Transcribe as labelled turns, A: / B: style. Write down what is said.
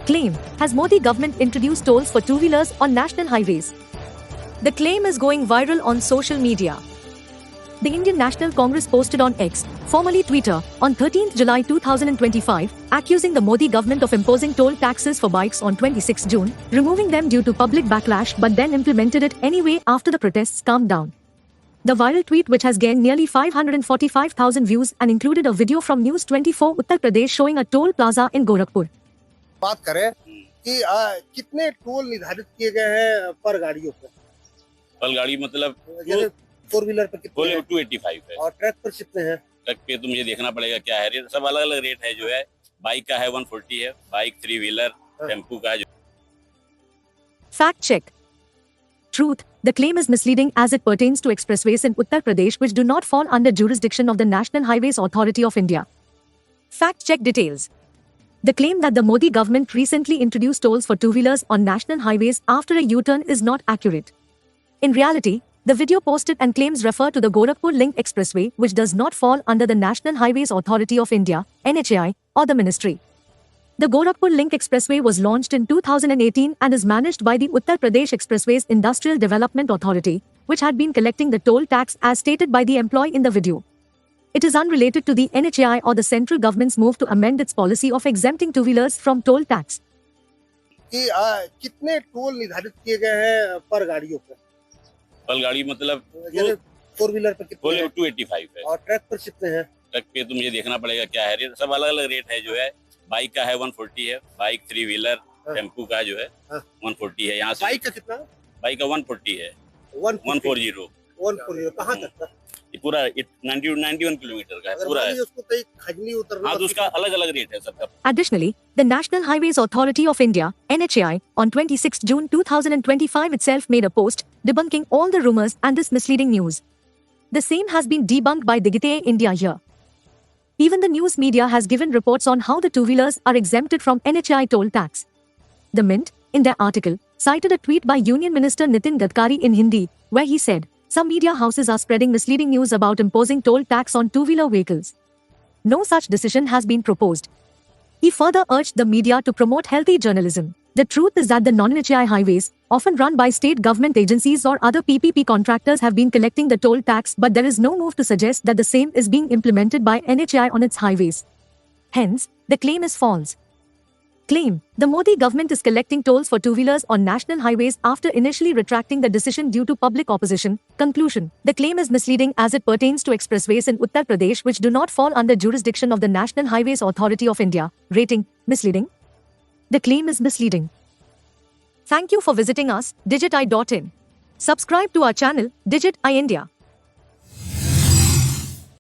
A: Claim, has Modi government introduced tolls for two-wheelers on national highways? The claim is going viral on social media. The Indian National Congress posted on X, formerly Twitter, on 13 July 2025, accusing the Modi government of imposing toll taxes for bikes on 26 June, removing them due to public backlash but then implemented it anyway after the protests calmed down. The viral tweet, which has gained nearly 545,000 views and included a video from News 24 Uttar Pradesh showing a toll plaza in Gorakhpur.
B: बात करें कि कितने toll निर्धारित किए गए हैं पर गाड़ियों पर?
C: पर गाड़ी मतलब
B: जैसे फोर व्हीलर पर कितने
C: 285 है
B: और ट्रक पर कितने हैं?
C: ट्रक पे तो मुझे देखना पड़ेगा क्या है रेट, सब अलग अलग रेट है। जो है बाइक का है 140 है, बाइक 3 व्हीलर टेम्पू का है।
A: Fact check. Truth, the claim is misleading as it pertains to expressways in Uttar Pradesh which do not fall under jurisdiction of the National Highways Authority of India. Fact check details. The claim that the Modi government recently introduced tolls for two-wheelers on national highways after a U-turn is not accurate. In reality, the video posted and claims refer to the Gorakhpur Link Expressway, which does not fall under the National Highways Authority of India, NHAI, or the ministry. The Gorakhpur Link Expressway was launched in 2018 and is managed by the Uttar Pradesh Expressways Industrial Development Authority, which had been collecting the toll tax as stated by the employee in the video. It is unrelated to the NHAI or the central government's move to amend its policy of exempting two-wheelers from toll tax.
B: कि कितने toll निर्धारित किए गए हैं पर गाड़ियों पर?
C: पर गाड़ी मतलब
B: जैसे फोर व्हीलर पर कितने हैं?
C: 285 है
B: और ट्रक पर कितने हैं?
C: ट्रक पे तो मुझे देखना पड़ेगा क्या है रेट, सब अलग अलग रेट है। जो है बाइक का है 140 है, बाइक 3 व्हीलर टेम्पू का जो है 140 है। यहाँ से
B: बाइक का कितना?
C: बाइक का 140 है, 140
B: कहाँ तक का?
C: ये पूरा 91 किलोमीटर का है पूरा है।
B: उसको कहीं खजनी उतरना
C: हाँ तो उसका अलग अलग रेट है सबका।
A: Additionally, the National Highways Authority of India, NHAI, on 26 June 2025 itself made a post debunking all the rumors and this misleading news. The same has been debunked by Digite India here. Even the news media has given reports on how the two-wheelers are exempted from NHAI toll tax. The Mint, in their article, cited a tweet by Union Minister Nitin Gadkari in Hindi, where he said, some media houses are spreading misleading news about imposing toll tax on two-wheeler vehicles. No such decision has been proposed. He further urged the media to promote healthy journalism. The truth is that the non-NHAI highways, often run by state government agencies or other PPP contractors, have been collecting the toll tax, but there is no move to suggest that the same is being implemented by NHAI on its highways. Hence, the claim is false. Claim, the Modi government is collecting tolls for two-wheelers on national highways after initially retracting the decision due to public opposition. Conclusion, the claim is misleading as it pertains to expressways in Uttar Pradesh which do not fall under jurisdiction of the National Highways Authority of India. Rating, misleading. The claim is misleading. Thank you for visiting us, digiti.in. Subscribe to our channel, Digit I India.